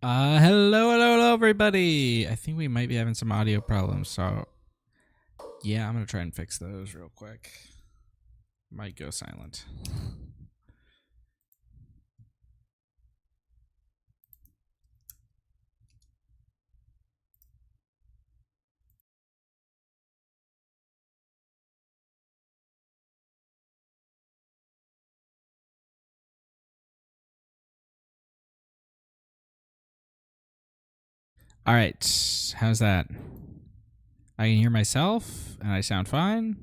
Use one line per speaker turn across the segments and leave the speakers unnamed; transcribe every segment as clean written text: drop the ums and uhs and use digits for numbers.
Hello, everybody. I think we might be having some audio problems, so yeah, I'm gonna try and fix those real quick. Might go silent. All right, how's that? I can hear myself, and I sound fine.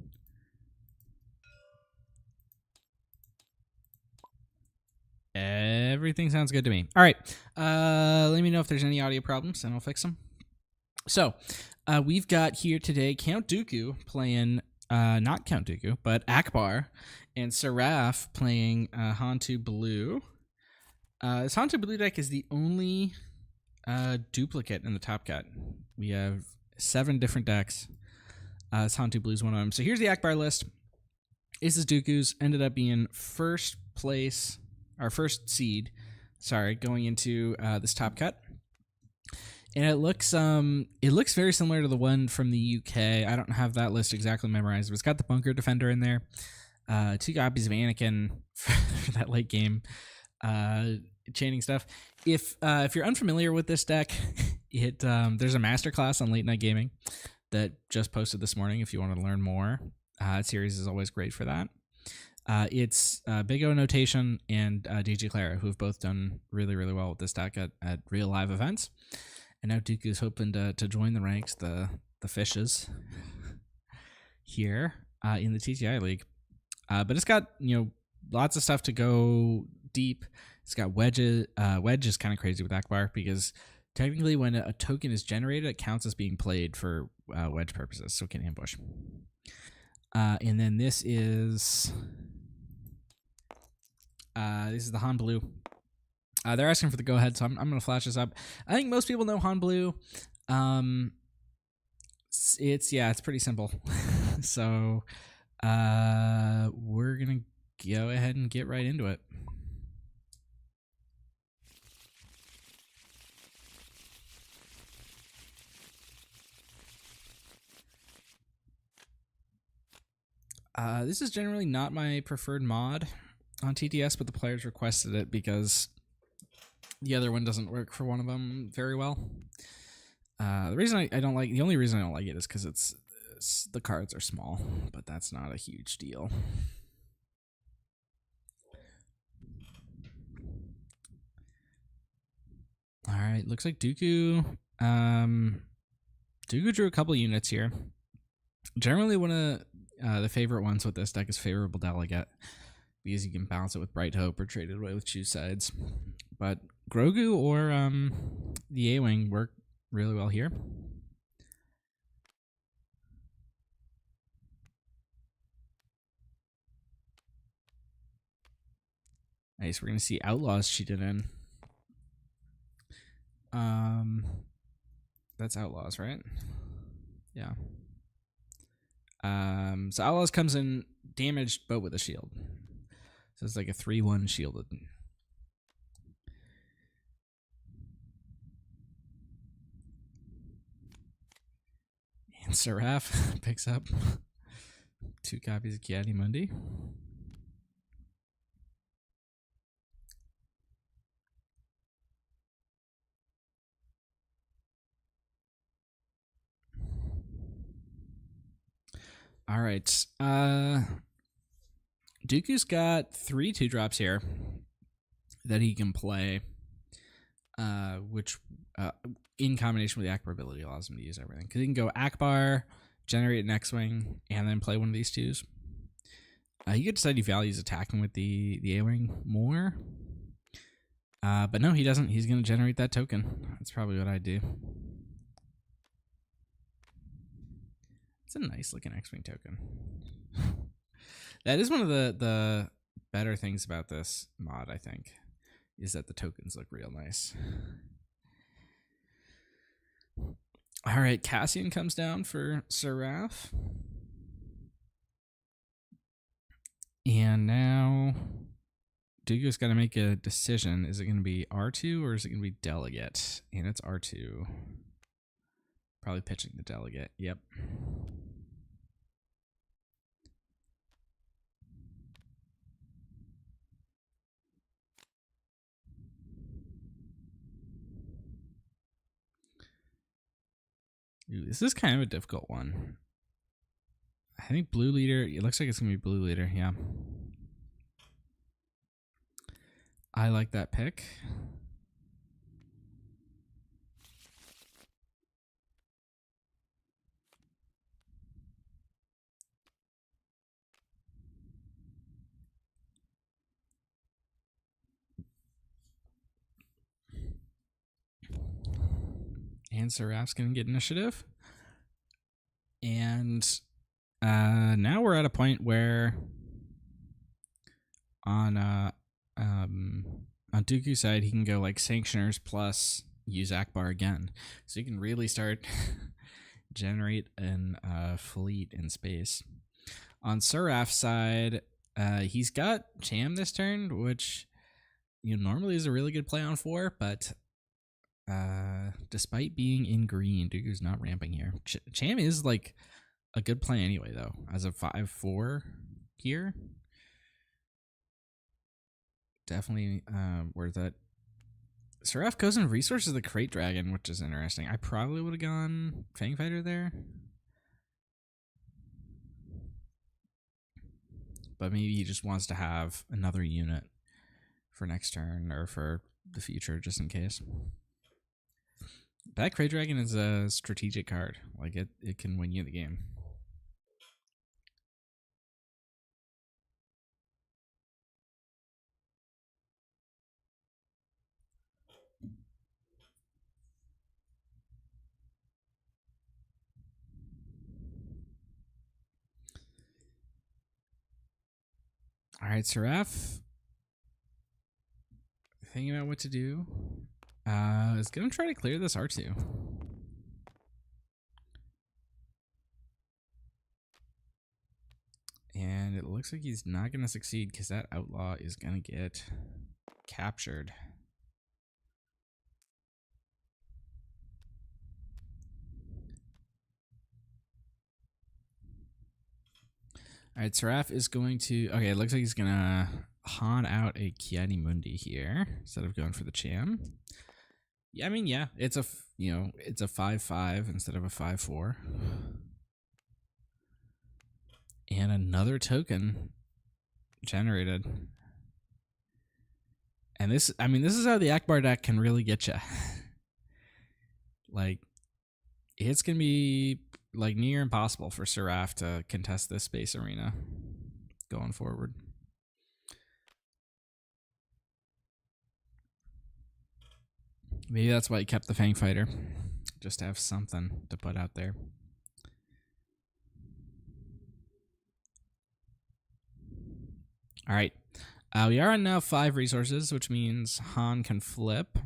Everything sounds good to me. All right, let me know if there's any audio problems, and I'll fix them. So, we've got here today Count-Dooku playing, not Count-Dooku, but Ackbar, and Serraf playing Han2 Blue. This Han2 Blue deck is the only duplicate in the top cut. We have 7 different decks. This Han2 Blue is one of them. So here's the Ackbar list. Aces Dooku's ended up being first place, our first seed, going into this top cut. And it looks very similar to the one from the UK. I don't have that list exactly memorized, but it's got the Bunker Defender in there. 2 copies of Anakin for that late game chaining stuff. If you're unfamiliar with this deck, there's a masterclass on Late Night Gaming that just posted this morning if you want to learn more. That series is always great for that. It's Big O Notation and DJ Clara, who have both done really, really well with this deck at real live events. And now Dooku's hoping to join the ranks, the fishes here in the TTI League. But it's got, lots of stuff to go deep. It's got wedges. Wedge is kind of crazy with Ackbar because technically when a token is generated, it counts as being played for wedge purposes, so it can ambush. And then this is the Han Blue. They're asking for the go-ahead, so I'm going to flash this up. I think most people know Han Blue. It's pretty simple. So we're going to go ahead and get right into it. This is generally not my preferred mod on TTS, but the players requested it because the other one doesn't work for one of them very well. The only reason I don't like it is because the cards are small, but that's not a huge deal. All right, looks like Dooku. Dooku drew a couple units here. Generally, one of the favorite ones with this deck is Favorable Delegate, because you can balance it with Bright Hope or trade it away with Choose Sides. But Grogu or the A-Wing work really well here. Nice, we're going to see Outlaws cheated in. That's Outlaws, right? Yeah. So Outlaws comes in damaged, but with a shield. So it's like a 3-1 shielded. And Serraf picks up 2 copies of Kiadi Mundi. All right. Dooku's got 3 2-drops here that he can play, which in combination with the Ackbar ability allows him to use everything. Because he can go Ackbar, generate an X-Wing, and then play one of these 2s. He could decide he values attacking with the A-Wing more. But no, he doesn't. He's going to generate that token. That's probably what I'd do. It's a nice looking X-Wing token. That is one of the better things about this mod, I think, is that the tokens look real nice. All right, Cassian comes down for Serraf. And now Dooku's got to make a decision. Is it going to be R2 or is it going to be delegate? And it's R2. Probably pitching the delegate. Yep. Ooh, this is kind of a difficult one. I think blue leader. It looks like it's going to be blue leader. Yeah. I like that pick. And Serraf's going to get initiative. And now we're at a point where on Dooku's side, he can go like Sanctioners plus use Ackbar again. So you can really start generate an fleet in space. On Serraf's side, he's got Cham this turn, which normally is a really good play on 4, but despite being in green, Dooku's not ramping here. Cham is like a good play anyway, though, as a 5/4 here. Definitely worth it. Serraf goes in resources of the Crate Dragon, which is interesting. I probably would have gone Fang Fighter there. But maybe he just wants to have another unit for next turn or for the future, just in case. That Crate Dragon is a strategic card. Like, it can win you the game. All right, Serraf. Thinking about what to do. Is going to try to clear this R2. And it looks like he's not going to succeed because that outlaw is going to get captured. All right, Serraf is going to... Okay, it looks like he's going to Han out a Kiadi Mundi here instead of going for the Cham. Yeah, I mean, yeah, it's a, it's a 5/5 instead of a 5/4. And another token generated. And this is how the Ackbar deck can really get you. Like, it's going to be like near impossible for Serraf to contest this space arena going forward. Maybe that's why he kept the Fang Fighter, just to have something to put out there. All right, we are on now 5 resources, which means Han can flip.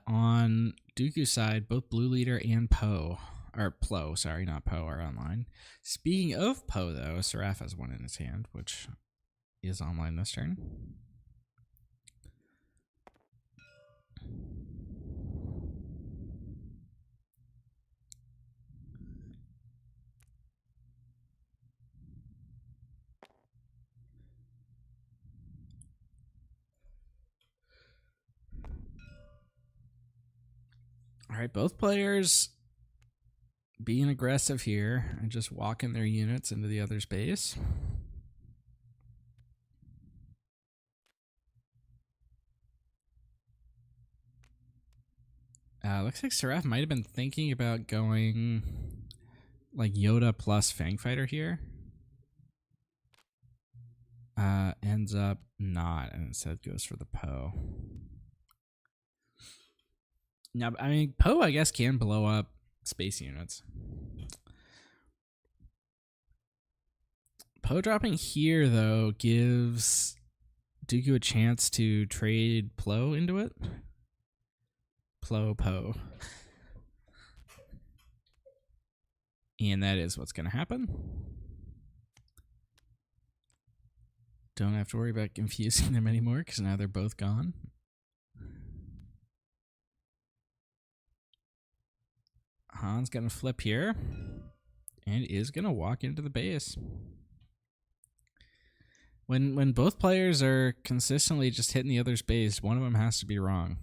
On Dooku's side, both Blue Leader and Poe, or Plo, sorry, not Poe, are online. Speaking of Poe, though, Serraf has one in his hand, which is online this turn. All right, both players being aggressive here and just walking their units into the other's base. Looks like Serraf might have been thinking about going like Yoda plus Fang Fighter here. Ends up not, and instead goes for the Poe. Now, I mean, Poe, I guess, can blow up space units. Poe dropping here, though, gives Dooku a chance to trade Plo into it. Plo, Poe. And that is what's going to happen. Don't have to worry about confusing them anymore because now they're both gone. Han's gonna flip here and is gonna walk into the base. When both players are consistently just hitting the other's base, one of them has to be wrong.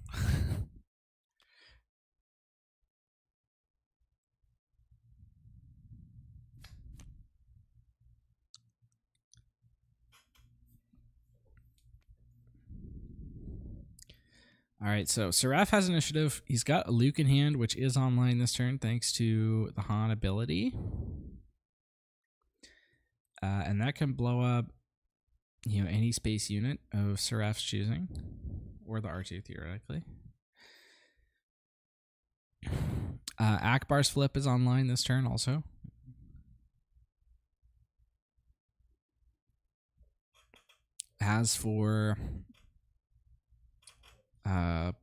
All right, so Serraf has initiative. He's got a Luke in hand, which is online this turn thanks to the Han ability. And that can blow up, any space unit of Serraf's choosing, or the R2 theoretically. Ackbar's flip is online this turn also. As for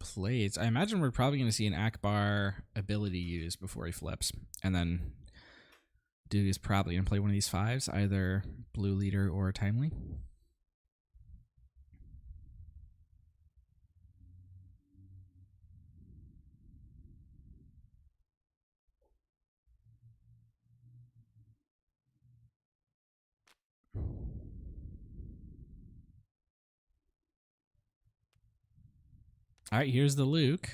plays, I imagine we're probably going to see an Ackbar ability used before he flips, and then Dude is probably going to play one of these 5s, either Blue Leader or Timely. All right, here's the Luke.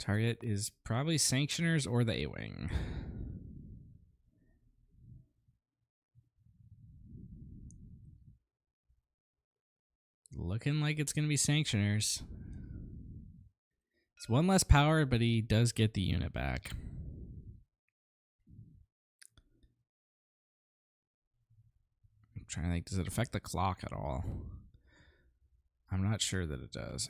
Target is probably Sanctioners or the A-Wing. Looking like it's going to be Sanctioners. It's one less power, but he does get the unit back. I'm trying to think, does it affect the clock at all? I'm not sure that it does.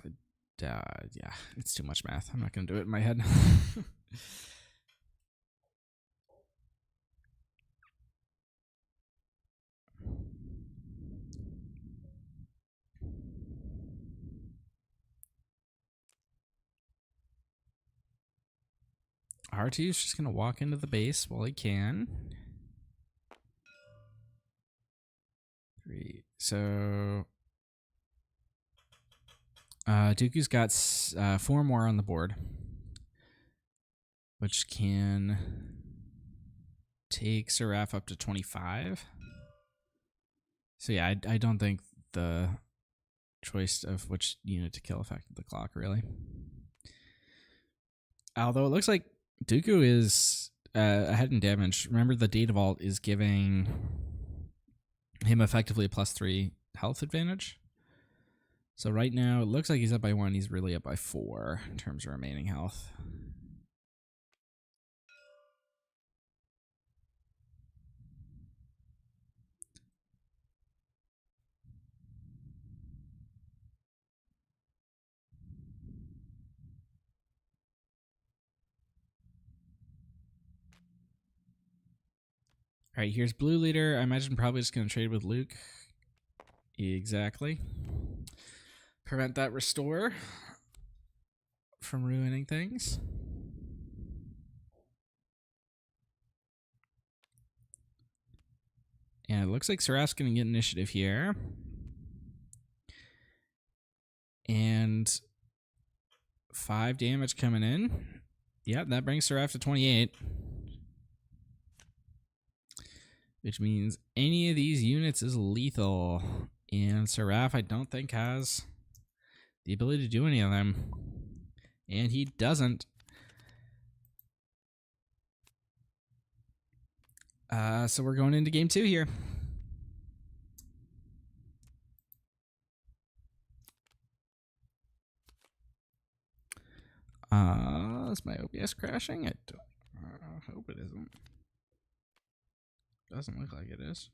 Yeah, it's too much math. I'm not going to do it in my head. R2 is just going to walk into the base while he can. 3. So Dooku's got 4 more on the board, which can take Serraf up to 25. So yeah, I don't think the choice of which unit to kill affected the clock, really. Although it looks like Dooku is ahead in damage. Remember, the Data Vault is giving him effectively a +3 health advantage. So right now, it looks like he's up by 1. He's really up by 4 in terms of remaining health. All right, here's Blue Leader. I imagine probably just going to trade with Luke. Exactly. Prevent that restore from ruining things. And it looks like Serraf's going to get initiative here. And 5 damage coming in. Yep, that brings Serraf to 28. Which means any of these units is lethal. And Serraf, I don't think, has the ability to do any of them. And he doesn't. So we're going into game 2 here. Is my OBS crashing? I hope it isn't. Doesn't look like it is.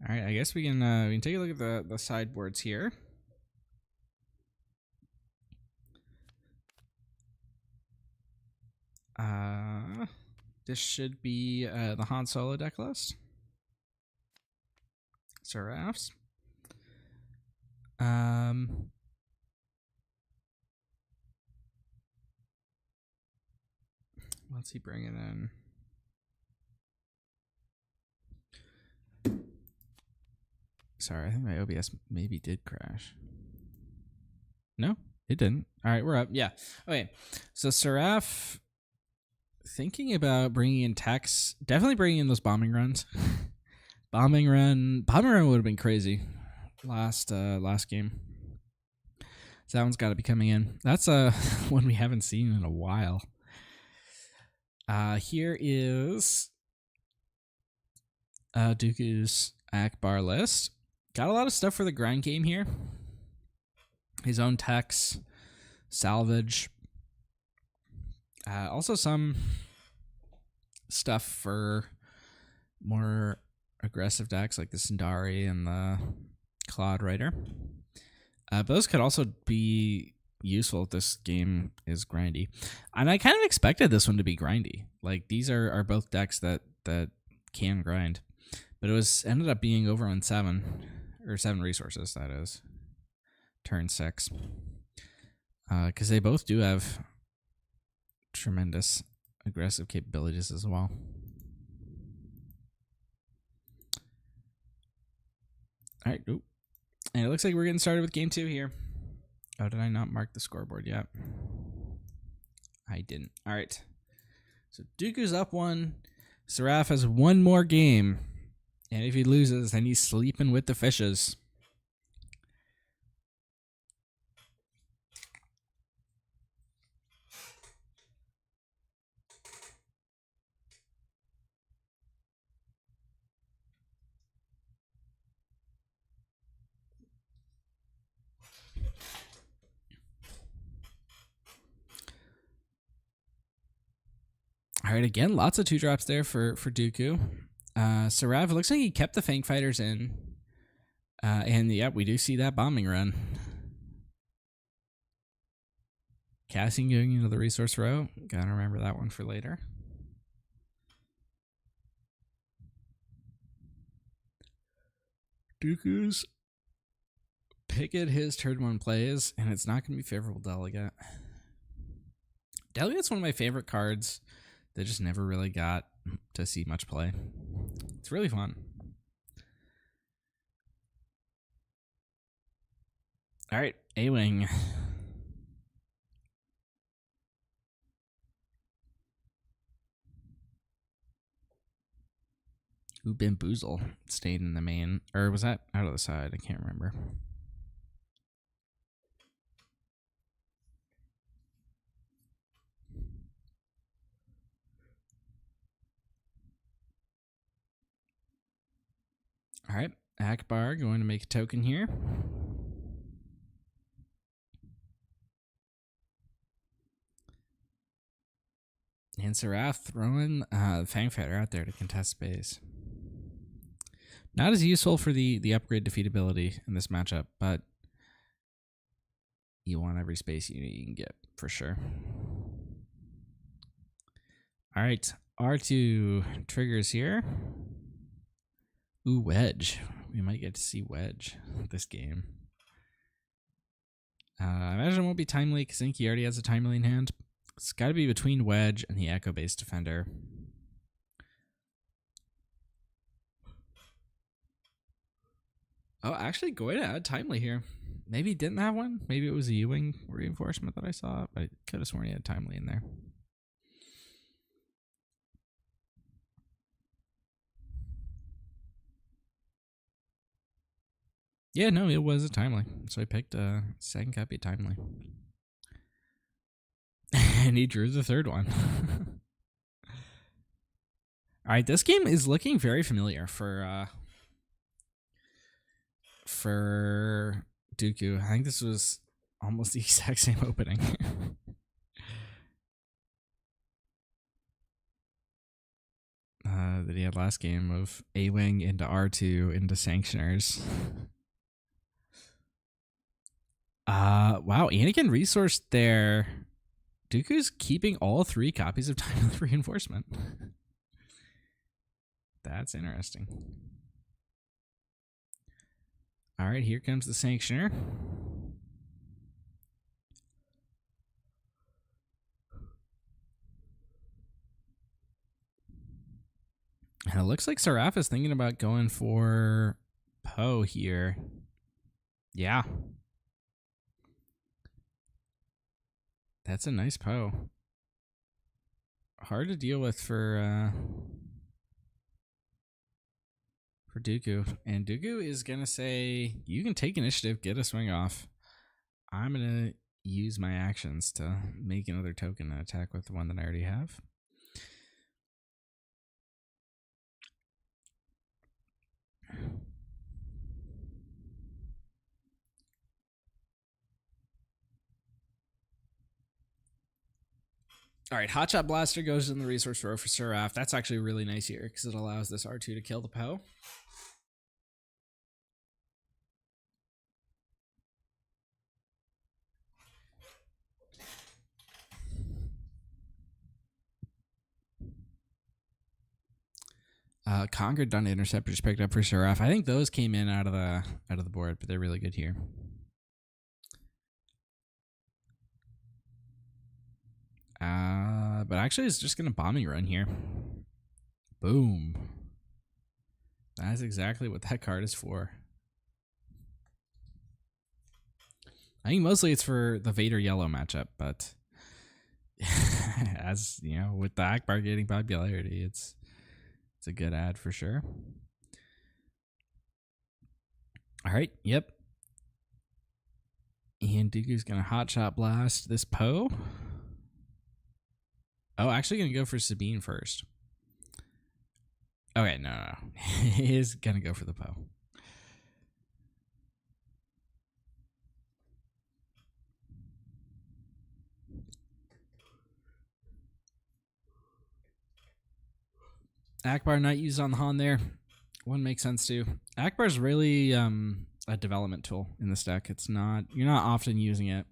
All right, I guess we can take a look at the sideboards here. This should be the Han Solo deck list. Serrafs. What's he bringing in? Sorry, I think my OBS maybe did crash. No, it didn't. All right, we're up. Yeah. Okay. So Serraf, thinking about bringing in techs, definitely bringing in those bombing runs. bombing run would have been crazy last game. So that one's got to be coming in. That's one we haven't seen in a while. Here is Dooku's Ackbar list. Got a lot of stuff for the grind game here. His own techs, salvage. Also some stuff for more aggressive decks like the Sindari and the Claude Rider. But those could also be useful if this game is grindy. And I kind of expected this one to be grindy. Like, these are both decks that can grind. But it was ended up being over on 7 resources, that is. Turn 6. Because they both do have tremendous aggressive capabilities as well. Alright, ooh. And it looks like we're getting started with game 2 here. Oh, did I not mark the scoreboard yet? I didn't. Alright. So Dooku's up 1. Serraf has one more game. And if he loses, then he's sleeping with the fishes. All right, again, lots of 2-drops there for Dooku. Serraf, looks like he kept the Fang Fighters in. And yeah, we do see that bombing run. Cassian going into the resource row. Gotta remember that one for later. Dooku's Picket his turn 1 plays, and it's not going to be favorable Delegate. Delegate's one of my favorite cards that just never really got to see much play. It's really fun. All right, A-Wing. Ooh, Bamboozle stayed in the main. Or was that out of the side? I can't remember. All right, Ackbar going to make a token here. And Serraf throwing Fang Fighter out there to contest space. Not as useful for the upgrade defeatability in this matchup, but you want every space you can get for sure. All right, R2 triggers here. Ooh, Wedge. We might get to see Wedge this game. I imagine it won't be timely because I think he already has a timely in hand. It's got to be between Wedge and the Echo-based defender. Oh, actually, going to add timely here. Maybe he didn't have one. Maybe it was a U-Wing reinforcement that I saw, but I could have sworn he had timely in there. Yeah, no, it was a timely. So I picked a second copy of timely. And he drew the third one. All right, this game is looking very familiar for Dooku. I think this was almost the exact same opening. That he had last game of A-Wing into R2 into Sanctioners. Wow, Anakin resourced there. Dooku's keeping all 3 copies of Timely Reinforcement. That's interesting. All right, here comes the Sanctioner. And it looks like Serraf is thinking about going for Poe here. Yeah. That's a nice Poe. Hard to deal with for Dooku. And Dooku is going to say, you can take initiative, get a swing off. I'm going to use my actions to make another token and attack with the one that I already have. All right, Hotshot Blaster goes in the resource row for Serraf. That's actually really nice here because it allows this R2 to kill the Poe. Conquered Dun Interceptors picked up for Serraf. I think those came in out of the board, but they're really good here. But actually, it's just gonna bombing run here. Boom. That's exactly what that card is for. I think mostly it's for the Vader yellow matchup, but as you know, with the Ackbar getting popularity, it's a good ad for sure. All right, yep. And Dooku's gonna hotshot blast this Poe. Oh, actually gonna go for Sabine first. Okay, no. He is gonna go for the Poe. Ackbar not used on the Han there. Wouldn't make sense too. Ackbar's really a development tool in this deck. It's not, you're not often using it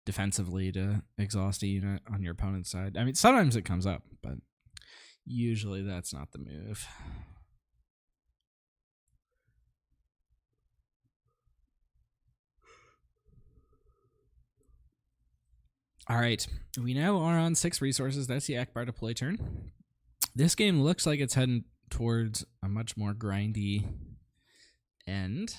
defensively to exhaust a unit on your opponent's side. I mean, sometimes it comes up, but usually that's not the move. All right, we now are on 6 resources. That's the Ackbar deploy turn. This game looks like it's heading towards a much more grindy end.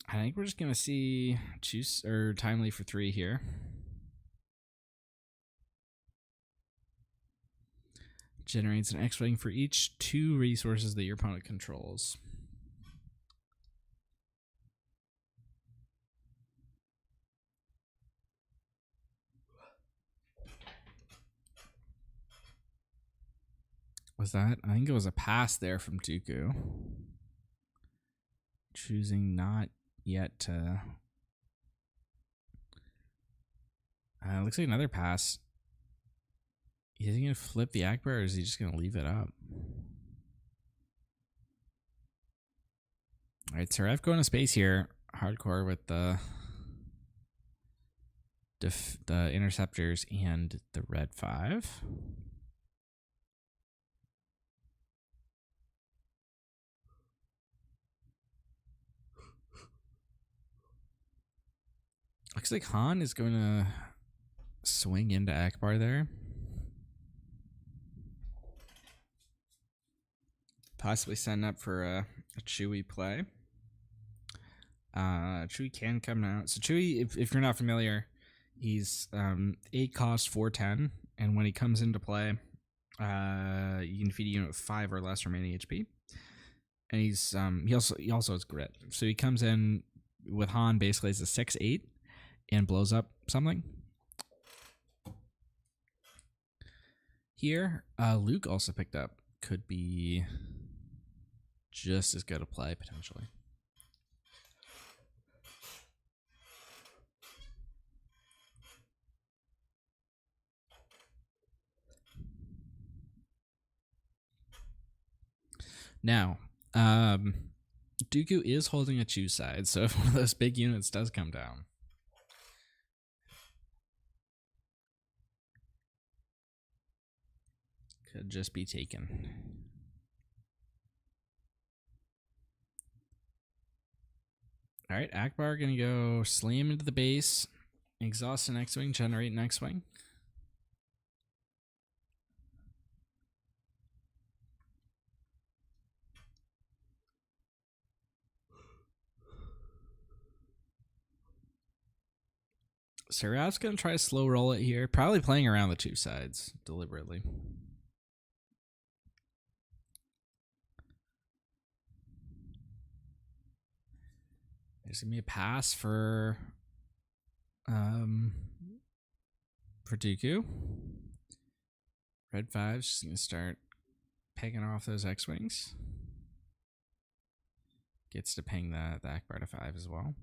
I think we're just gonna see choose or timely for 3 here. Generates an X-Wing for each 2 resources that your opponent controls. Was that? I think it was a pass there from Dooku. Choosing not yet to... looks like another pass. Is he going to flip the Ackbar or is he just going to leave it up? All right, Serraf going to space here. Hardcore with the interceptors and the red 5. Looks like Han is going to swing into Ackbar there. Possibly setting up for a Chewie play. Chewie can come out. So Chewie, if you're not familiar, he's 8 cost 410, and when he comes into play, you can defeat a unit with 5 or less remaining HP. And he's he also has grit. So he comes in with Han basically as a 6/8 and blows up something. Here, Luke also picked up. Could be just as good a play potentially. Now, Dooku is holding a choose side, so if one of those big units does come down, could just be taken. All right, Ackbar gonna go slam into the base, exhaust an X-wing, generate an X-wing. Serraf's gonna try to slow roll it here, probably playing around the two sides deliberately. There's gonna be a pass for Dooku. Red 5's just gonna start pegging off those X-wings. Gets to ping the Ackbar to 5 as well,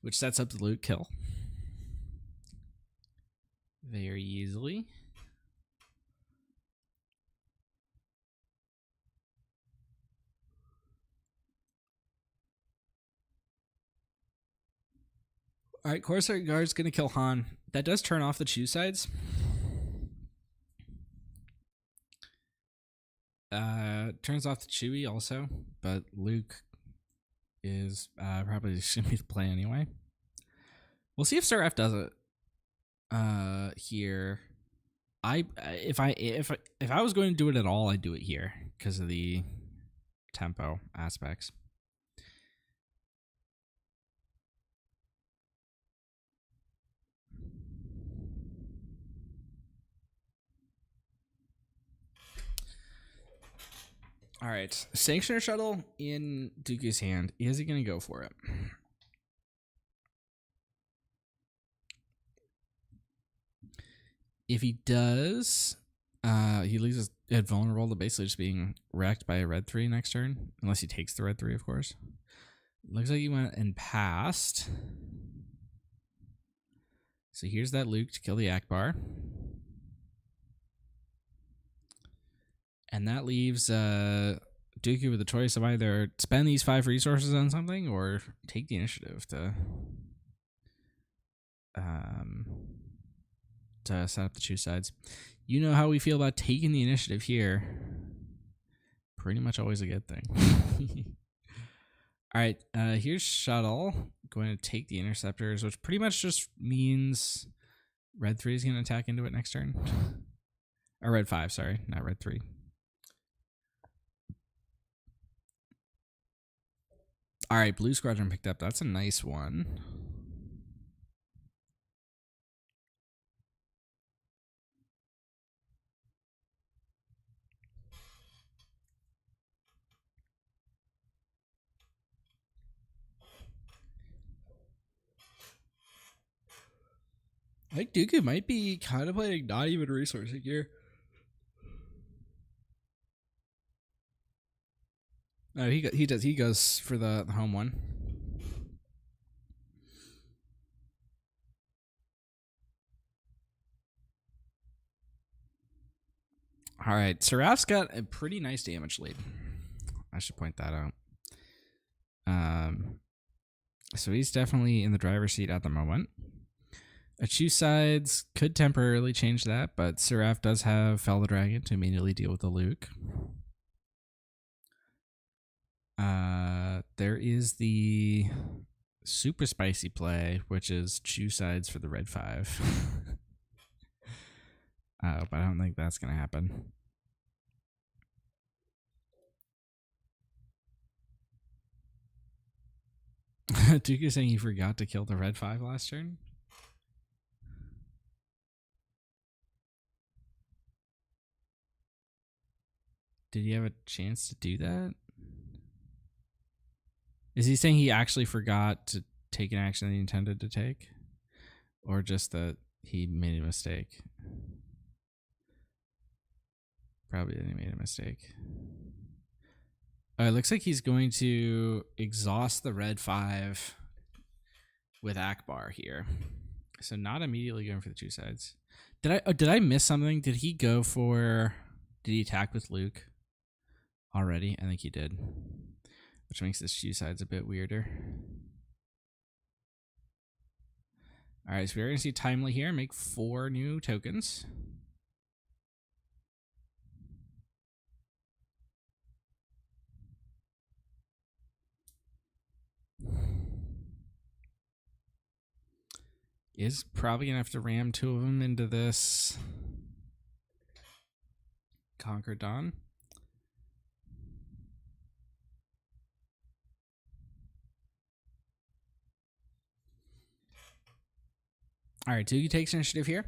which sets up the Luke kill very easily. All right, Corsair Guard's going to kill Han. That does turn off the choose sides. Turns off the Chewie also, but Luke is probably just going to be the play anyway. We'll see if Serraf does it here. If I was going to do it at all, I'd do it here because of the tempo aspects. All right, Sanctioner Shuttle in Dooku's hand. Is he going to go for it? If he does, he leaves it vulnerable to basically just being wrecked by a red 3 next turn, unless he takes the red 3, of course. Looks like he went and passed. So here's that Luke to kill the Ackbar. And that leaves Dooku with the choice of either spend these 5 resources on something or take the initiative to set up the choose sides. You know how we feel about taking the initiative here. Pretty much always a good thing. All right, here's Shuttle going to take the interceptors, which pretty much just means red 3 is going to attack into it next turn. Or red 5, sorry, not red 3. All right, Blue Squadron picked up. That's a nice one. I think Dooku might be contemplating not even resourcing here. Oh, he does. He goes for the home one. All right, Serraf's got a pretty nice damage lead. I should point that out. So he's definitely in the driver's seat at the moment. A choose sides could temporarily change that, but Serraf does have Fell the Dragon to immediately deal with the Luke. There is the super spicy play, which is choose sides for the red 5. But I don't think that's going to happen. Dooku saying he forgot to kill the red 5 last turn. Did he have a chance to do that? Is he saying he actually forgot to take an action that he intended to take? Or just that he made a mistake? Probably that he made a mistake. It looks like he's going to exhaust the red 5 with Ackbar here. So not immediately going for the choose sides. Did I miss something? Did he attack with Luke? already. I think he did, which makes this shoe sides a bit weirder. All right, so we're going to see Timely here make 4 new tokens. Is probably going to have to ram 2 of them into this Conquer Dawn. All right, Dooku takes initiative here.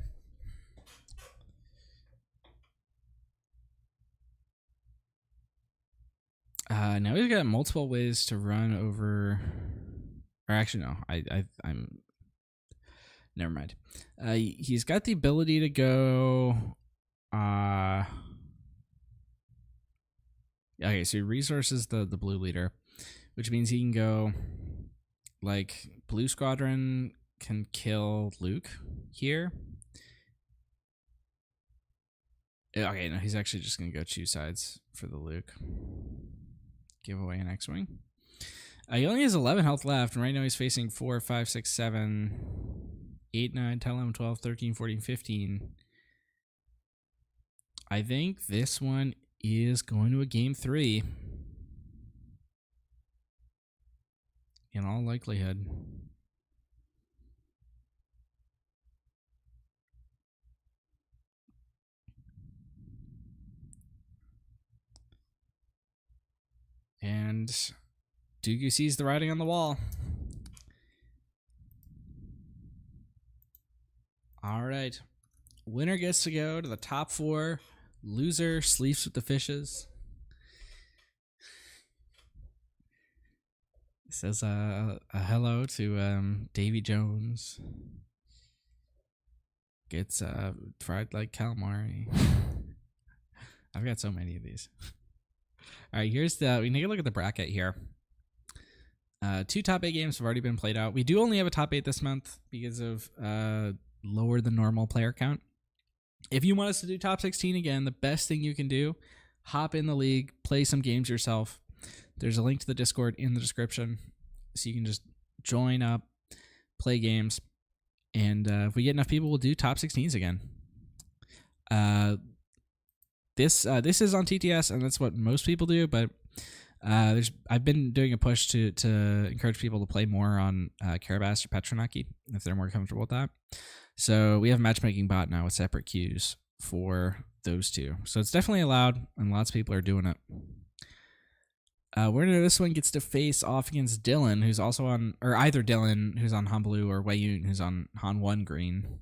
Now we've got multiple ways to run over. Or actually, no, I'm. Never mind. He's got the ability to go. Okay, so he resources the blue leader, which means he can go. Like Blue Squadron can kill Luke here. Okay, no, he's actually just gonna go choose sides for the Luke. Give away an X-Wing. He only has 11 health left, and right now he's facing 4, 5, 6, 7, 8, 9, 10, 11, 12, 13, 14, 15. I think this one is going to a game 3. In all likelihood. And Dooku sees the writing on the wall. All right. Winner gets to go to the top 4. Loser sleeps with the fishes. It says a hello to Davy Jones. Gets fried like calamari. I've got so many of these. All right, here's we can take a look at the bracket here. 2 top 8 games have already been played out. We do only have a top 8 this month because of lower than normal player count. If you want us to do top 16 again, the best thing you can do, hop in the league, play some games yourself. There's a link to the Discord in the description, so you can just join up, play games, and if we get enough people, we'll do top 16s again. This is on TTS, and that's what most people do. But I've been doing a push to encourage people to play more on Karabas or Petronaki if they're more comfortable with that. So we have a matchmaking bot now with separate queues for those 2. So it's definitely allowed, and lots of people are doing it. Winner this one gets to face off against Dylan, who's also on, or either Dylan, who's on Han Blue, or Wei Yun, who's on Han 1 Green.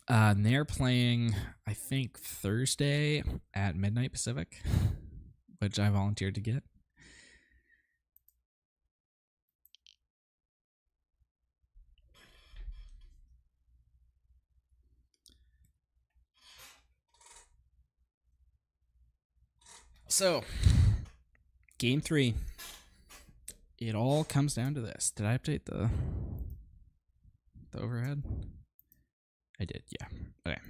And they're playing, I think, Thursday at midnight Pacific, which I volunteered to get. So, game 3. It all comes down to this. Did I update the overhead? I did, yeah. Okay.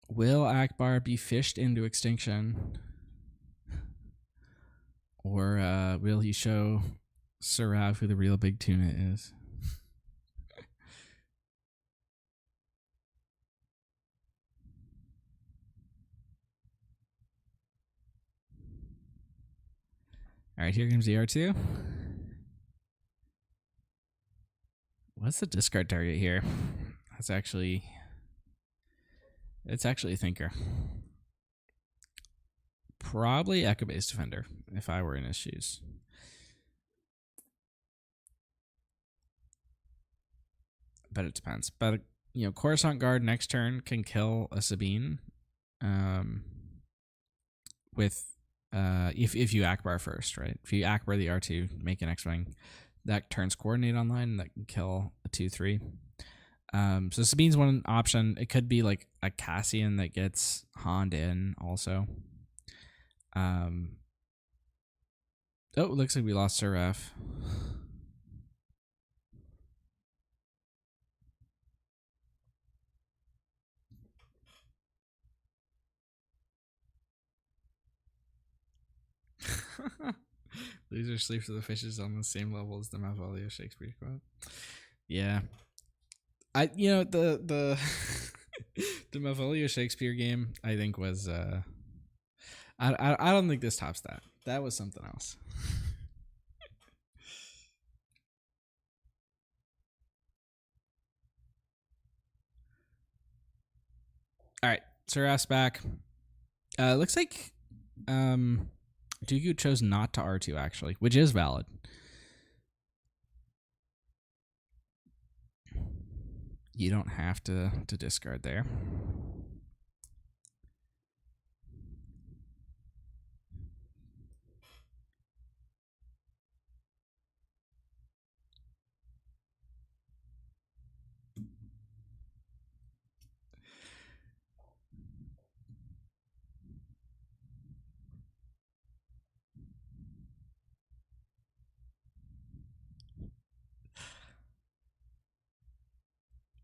Will Ackbar be fished into extinction? Or will he show Serraf who the real big tuna is? All right, here comes the R2. What's the discard target here? It's actually a thinker. Probably Echo Base Defender if I were in his shoes. But it depends. But you know, Coruscant Guard next turn can kill a Sabine. With if you Ackbar first, right? If you Ackbar the R2, make an X-Wing, that turns Coordinate online, that can kill a 2/3. So Sabine's one option. It could be like a Cassian that gets Honned in also. Oh, it looks like we lost Serraf. Loser sleeps with the fishes on the same level as the Malvolio Shakespeare quote. Yeah. The the Malvolio Shakespeare game I think was I don't think this tops that. That was something else. All right, Serraf's back. Looks like Dooku chose not to R2 actually, which is valid. You don't have to discard there.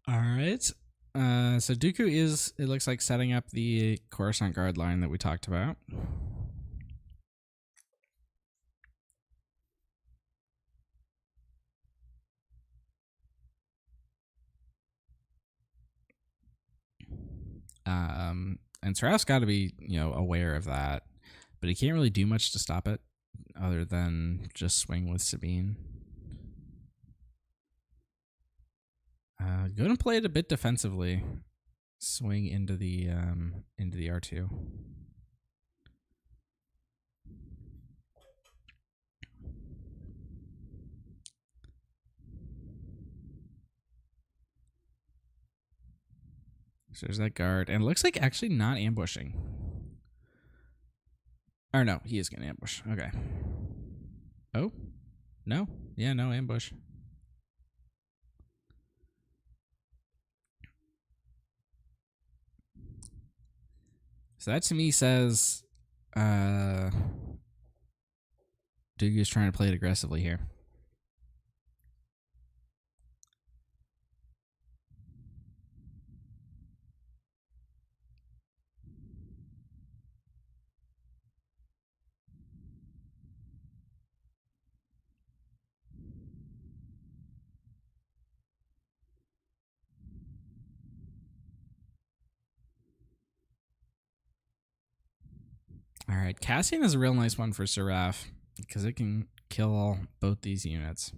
All right. So Dooku is, it looks like, setting up the Coruscant Guard line that we talked about. And Serraf's got to be, aware of that, but he can't really do much to stop it other than just swing with Sabine. Going to play it a bit defensively. Swing into the R2. So there's that guard, and it looks like actually not ambushing. Or no, he is gonna ambush. Okay. Oh, no, yeah, no ambush. So that to me says Dooku's trying to play it aggressively here. All right, Cassian is a real nice one for Serraf because it can kill both these units,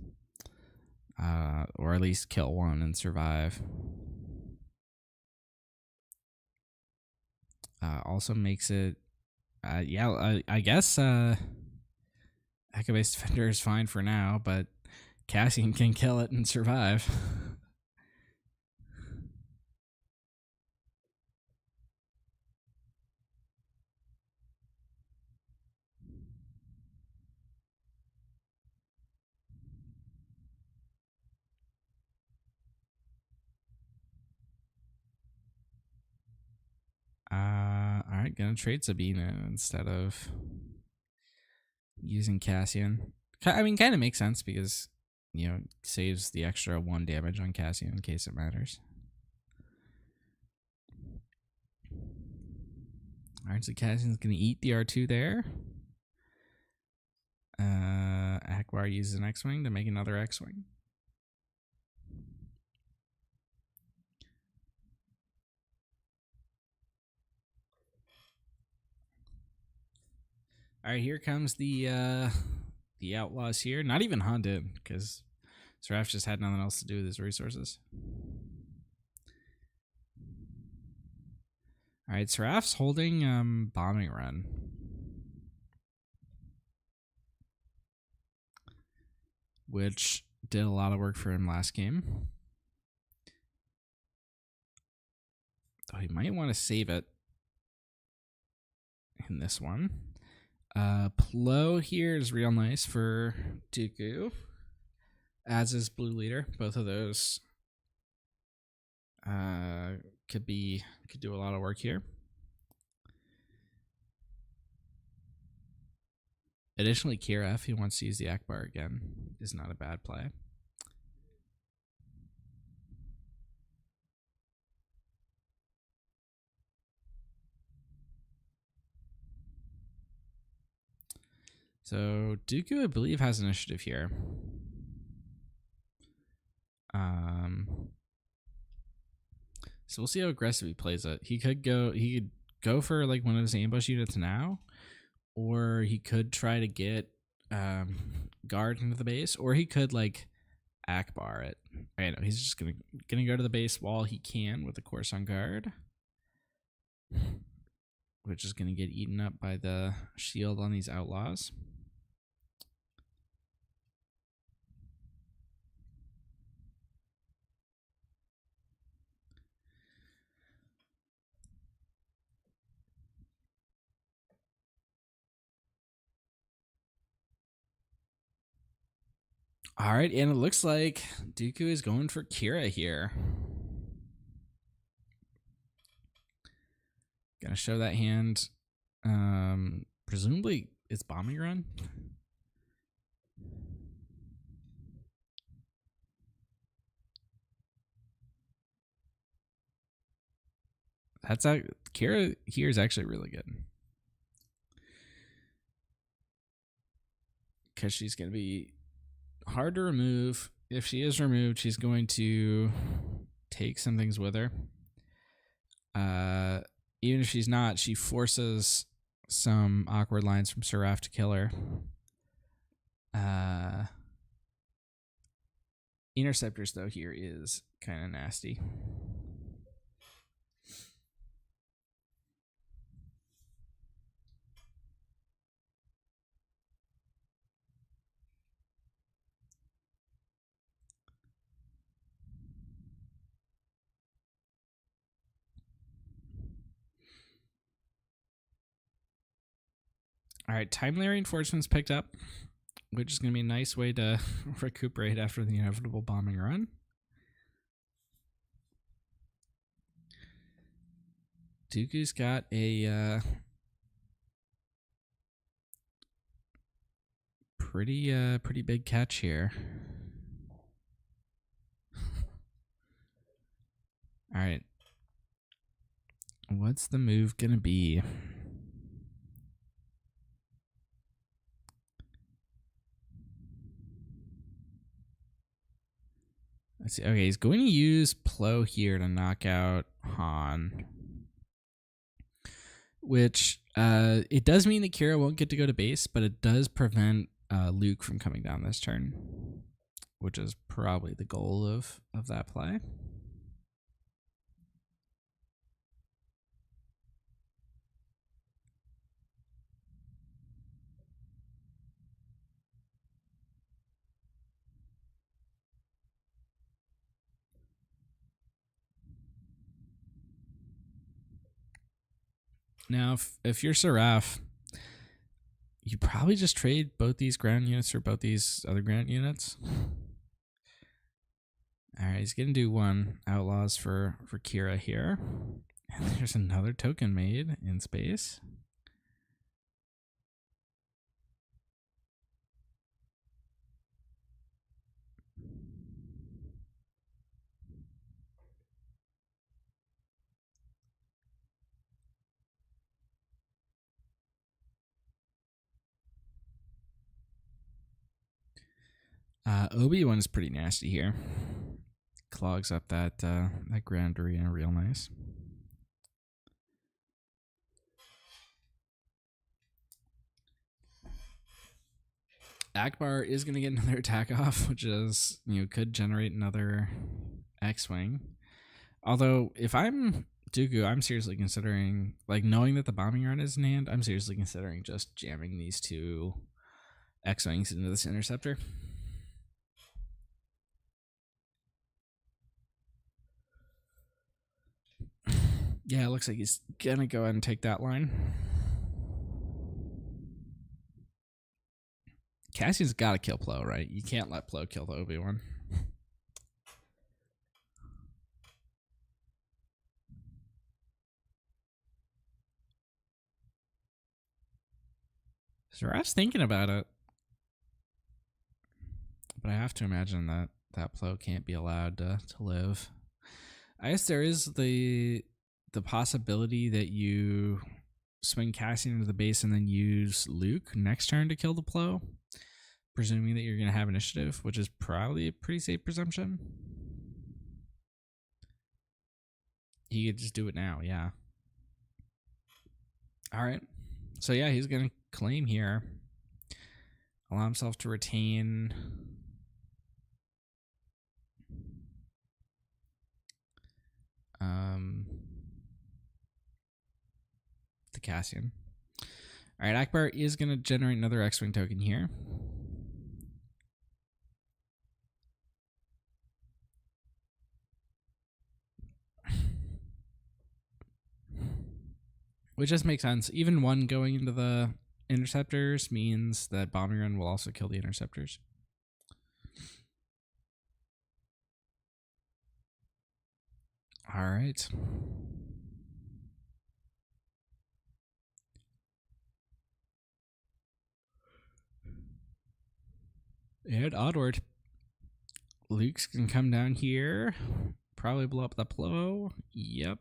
or at least kill one and survive. Also makes it, I guess Echo-based Defender is fine for now, but Cassian can kill it and survive. All right, gonna trade Sabine instead of using Cassian. I mean, kind of makes sense because, saves the extra 1 damage on Cassian in case it matters. All right, so Cassian's gonna eat the R2 there. Ackbar uses an X-Wing to make another X-Wing. All right, here comes the outlaws here. Not even Han did, because Serraf just had nothing else to do with his resources. All right, Serraf's holding bombing run. Which did a lot of work for him last game. Oh, he might want to save it in this one. Plo here is real nice for Dooku, as is Blue Leader. Both of those could do a lot of work here. Additionally, Kira, if he wants to use the Ackbar again, is not a bad play. So Dooku, I believe, has initiative here. So we'll see how aggressive he plays it. He could go for like one of his ambush units now, or he could try to get guard into the base, or he could like Ackbar it. I know he's just gonna go to the base while he can with the Coruscant guard, which is gonna get eaten up by the shield on these outlaws. All right, and it looks like Dooku is going for Kira here. Gonna show that hand. Presumably it's bombing run. That's Kira here is actually really good. Because she's gonna be hard to remove. If she is removed, she's going to take some things with her. Even if she's not, she forces some awkward lines from Serraf to kill her. Interceptors, though, here is kind of nasty. All right, timely reinforcements picked up, which is going to be a nice way to recuperate after the inevitable bombing run. Dooku's got a pretty big catch here. All right, what's the move going to be? Let's see. Okay, he's going to use Plo here to knock out Han. Which, it does mean that Kira won't get to go to base, but it does prevent Luke from coming down this turn. Which is probably the goal of that play. Now, if you're Serraf, you probably just trade both these ground units for both these other ground units. All right, he's going to do one Outlaws for Kira here. And there's another token made in space. Obi-Wan is pretty nasty here. Clogs up that ground arena real nice. Ackbar is going to get another attack off, which is, could generate another X-Wing. Although, if I'm Dooku, I'm seriously considering, knowing that the bombing run is in hand, I'm seriously considering just jamming these two X-Wings into this interceptor. Yeah, it looks like he's going to go ahead and take that line. Cassian's got to kill Plo, right? You can't let Plo kill the Obi-Wan. Serraf's thinking about it. But I have to imagine that Plo can't be allowed to live. I guess there is the possibility that you swing Cassian into the base and then use Luke next turn to kill the Plo, presuming that you're going to have initiative, which is probably a pretty safe presumption. He could just do it now, yeah. All right. So, yeah, he's going to claim here. Allow himself to retain the Cassian. All right, Ackbar is going to generate another X-Wing token here. Which just makes sense. Even one going into the interceptors means that bombing run will also kill the interceptors. All right. And onward. Luke's can come down here. Probably blow up the Plo. Yep.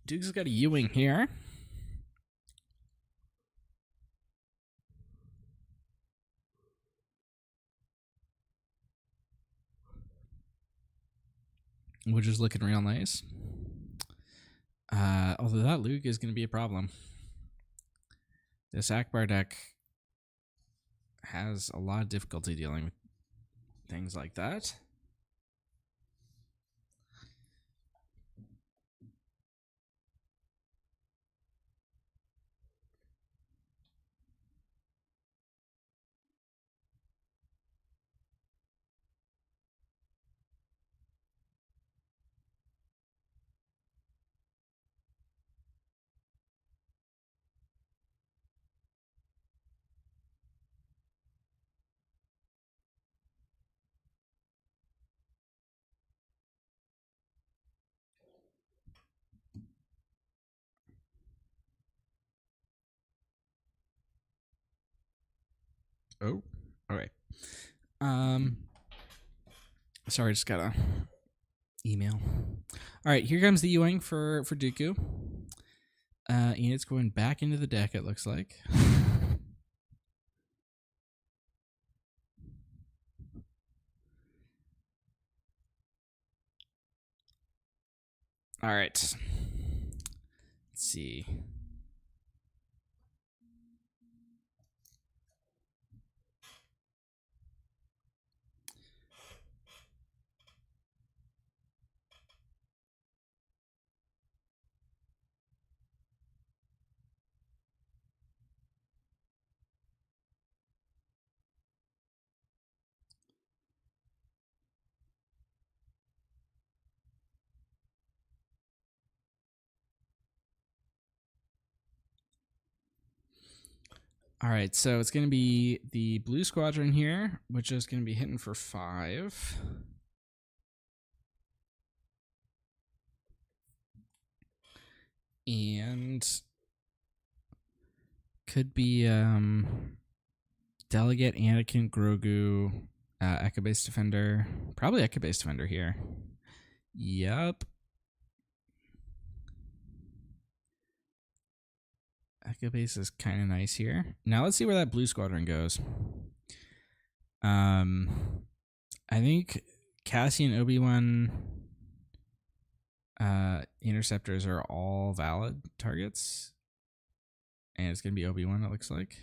Duke's got a U-Wing here. Which is looking real nice. Although that Luke is going to be a problem. This Ackbar deck has a lot of difficulty dealing with things like that. Oh, all right. Sorry, just got a email. All right, here comes the U-Wing for Dooku. And it's going back into the deck, it looks like. All right. Let's see. All right, so it's going to be the blue squadron here, which is going to be hitting for 5. And could be Delegate, Anakin, Grogu, Echo Base Defender. Probably Echo Base Defender here. Yep. Echo Base is kind of nice here. Now let's see where that blue squadron goes. I think Cassian, Obi-Wan interceptors are all valid targets. And it's going to be Obi-Wan, it looks like.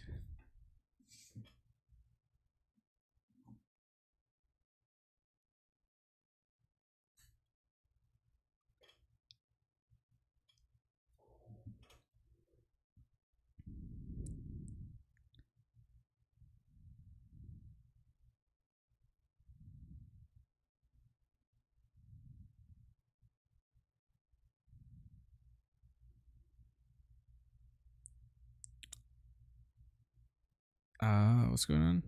What's going on?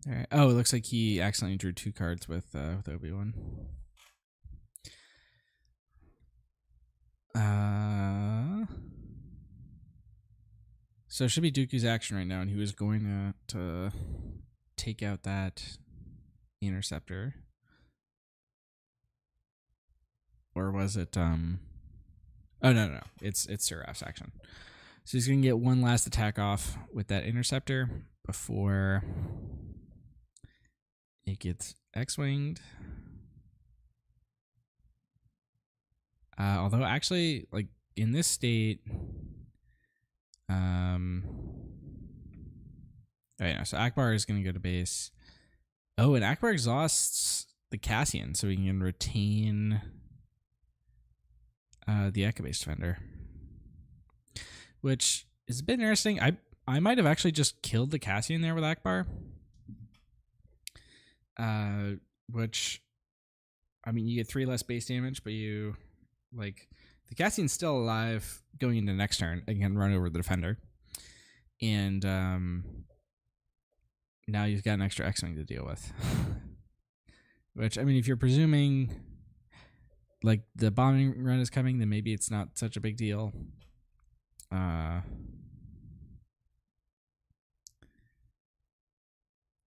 All right. Oh, it looks like he accidentally drew 2 cards with Obi-Wan. So it should be Dooku's action right now, and he was going to take out that interceptor. Or was it oh no. It's Serraf's action. So he's gonna get one last attack off with that interceptor before it gets X-winged. Although actually, like in this state, oh yeah, so Ackbar is gonna go to base. Oh, and Ackbar exhausts the Cassian, so he can retain the Echo Base Defender, which is a bit interesting. I might have actually just killed the Cassian there with Ackbar, which, I mean, you get 3 less base damage, but you, like, the Cassian's still alive going into the next turn and can run over the defender, and now you've got an extra X-Wing to deal with. Which, I mean, if you're presuming like the bombing run is coming, then maybe it's not such a big deal.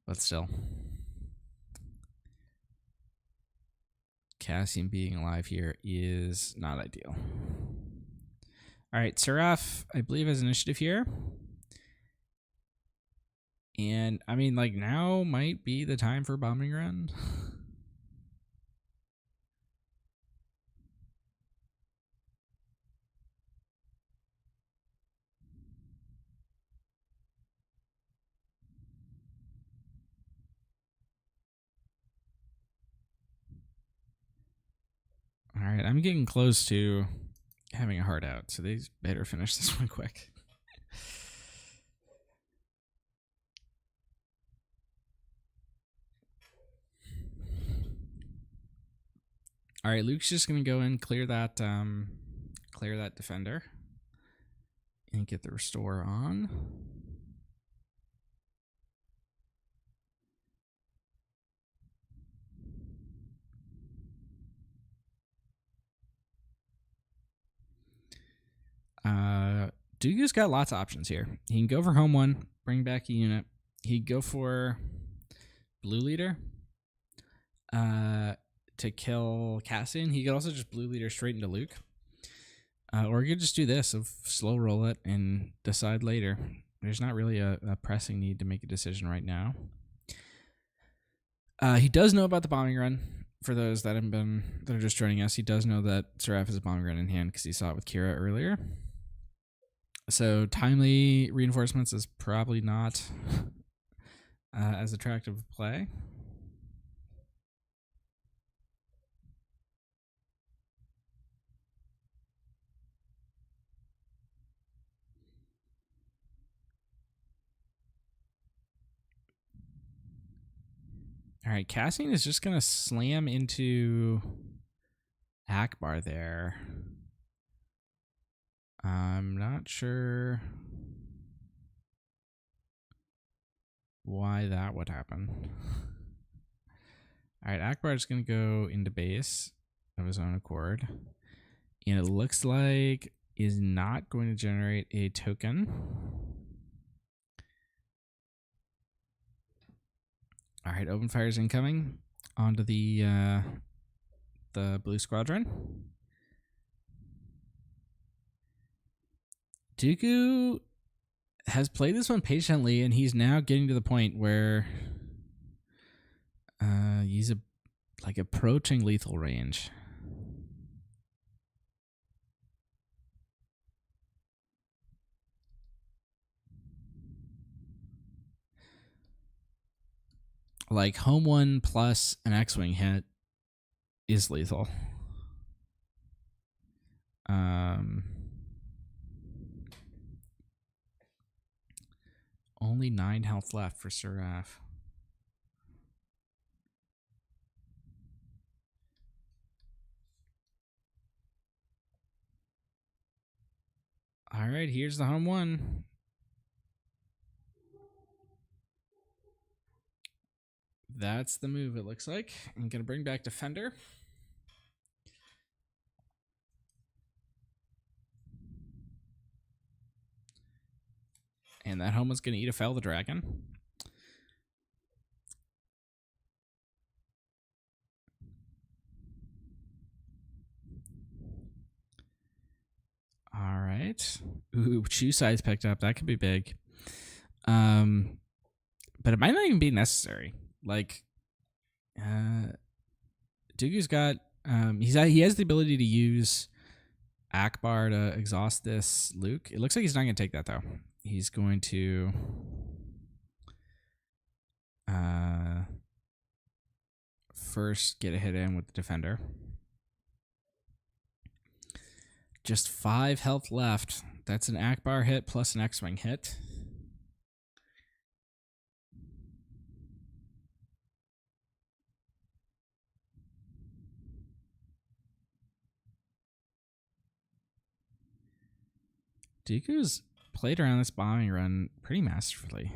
But still, Cassian being alive here is not ideal. All right, Serraf, I believe, has initiative here. And, I mean, like, now might be the time for bombing run. All right, I'm getting close to having a hard out, so they better finish this one quick. All right, Luke's just gonna go in, clear that defender, and get the restore on. Dooku's got lots of options here. He can go for home 1, bring back a unit. He'd go for blue leader to kill Cassian. He could also just blue leader straight into Luke. Or he could just do this, of slow roll it and decide later. There's not really a pressing need to make a decision right now. He does know about the bombing run. For those that are just joining us, he does know that Serraf has a bombing run in hand because he saw it with Kira earlier. So timely reinforcements is probably not as attractive a play. All right, Cassian is just going to slam into Ackbar there. I'm not sure why that would happen. All right, Ackbar is going to go into base of his own accord. And it looks like is not going to generate a token. All right, open fires incoming onto the blue squadron. Dooku has played this one patiently, and he's now getting to the point where he's approaching lethal range. Like home 1 plus an X-wing hit is lethal. Only 9 health left for Serraf. All right, here's the home 1. That's the move, it looks like. I'm going to bring back Defender. And that home was going to eat a Fel the Dragon. All right. Ooh, Chu size picked up. That could be big. But it might not even be necessary. Like, Dooku's got he has the ability to use Ackbar to exhaust this Luke. It looks like he's not going to take that though. He's going to first get a hit in with the defender. Just 5 health left. That's an Ackbar hit plus an X-Wing hit. Dooku's played around this bombing run pretty masterfully.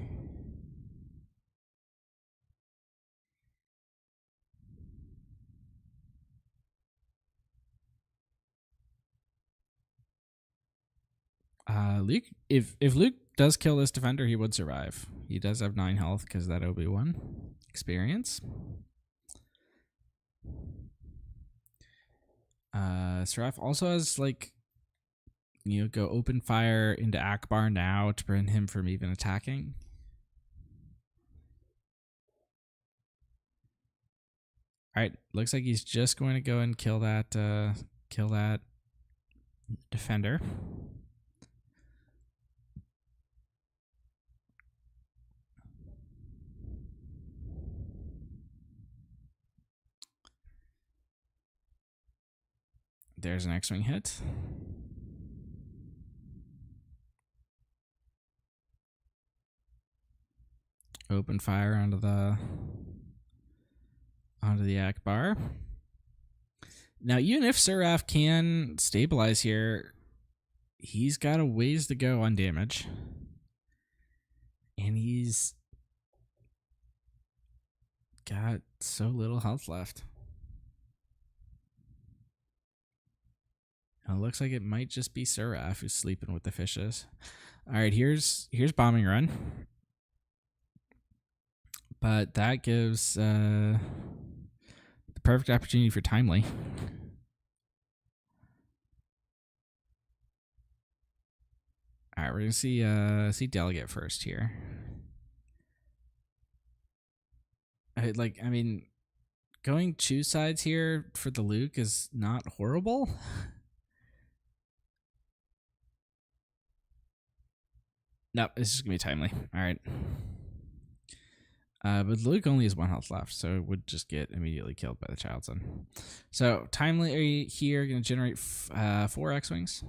Luke, if Luke does kill this defender, he would survive. He does have 9 health because that Obi-Wan experience. Serraf also has go open fire into Ackbar now to prevent him from even attacking. All right, looks like he's just going to go and kill that defender. There's an X-Wing hit. Open fire onto the Ackbar. Now, even if Serraf can stabilize here, he's got a ways to go on damage. And he's got so little health left. And it looks like it might just be Serraf who's sleeping with the fishes. All right, here's bombing run. But that gives the perfect opportunity for timely. All right, we're gonna see delegate first here. I mean, going Chu sides here for the Luke is not horrible. No, it's just gonna be timely. All right. But Luke only has 1 health left, so it would just get immediately killed by the Child Son. So timely here, gonna generate 4 X-Wings.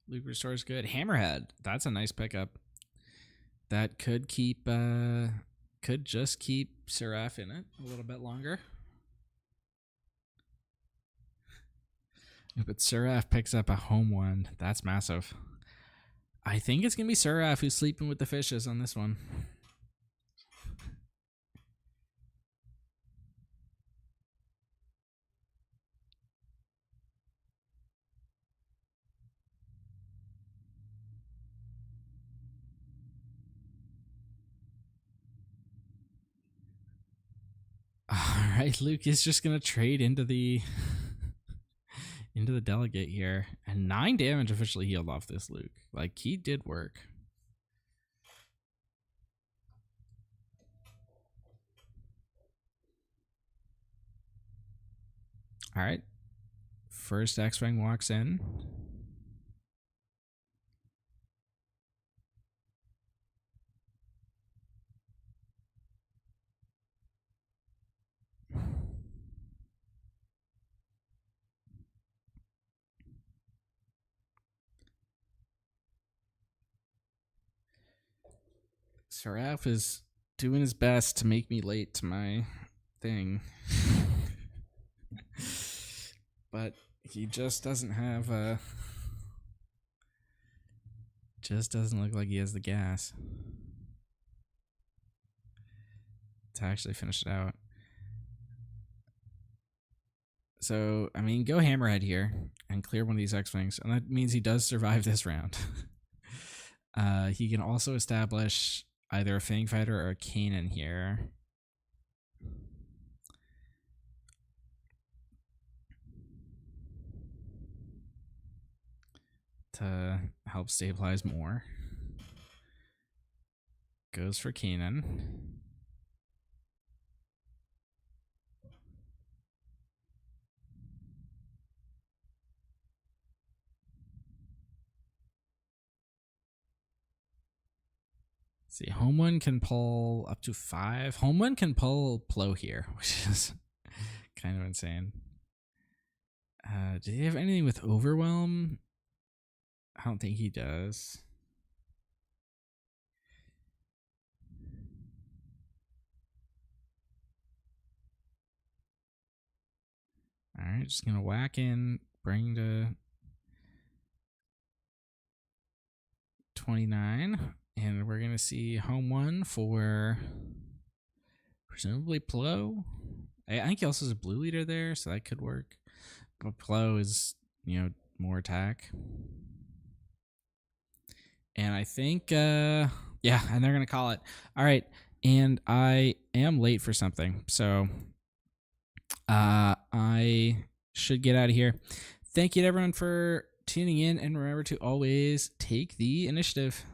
Luke restores good. Hammerhead, that's a nice pickup. That could just keep Serraf in it a little bit longer. But Serraf picks up a home one. That's massive. I think it's going to be Serraf who's sleeping with the fishes on this one. All right, Luke is just going to trade into the into the delegate here, and 9 damage officially healed off this Luke. Like, he did work. All right, first X-Wing walks in. Serraf is doing his best to make me late to my thing. But he just doesn't have just doesn't look like he has the gas to actually finish it out. So, I mean, go Hammerhead here and clear one of these X-Wings. And that means he does survive this round. He can also establish either a Fang Fighter or a Kanan here. To help stabilize more. Goes for Kanan. See, Home 1 can pull up to 5. Home 1 can pull Plo here, which is kind of insane. Do he have anything with Overwhelm? I don't think he does. Alright, just gonna whack in, bring to 29. And we're gonna see Home 1 for presumably Plo. I think he also has a blue leader there, so that could work. But Plo is, more attack. And I think, yeah, and they're going to call it. All right, and I am late for something, so I should get out of here. Thank you to everyone for tuning in, and remember to always take the initiative.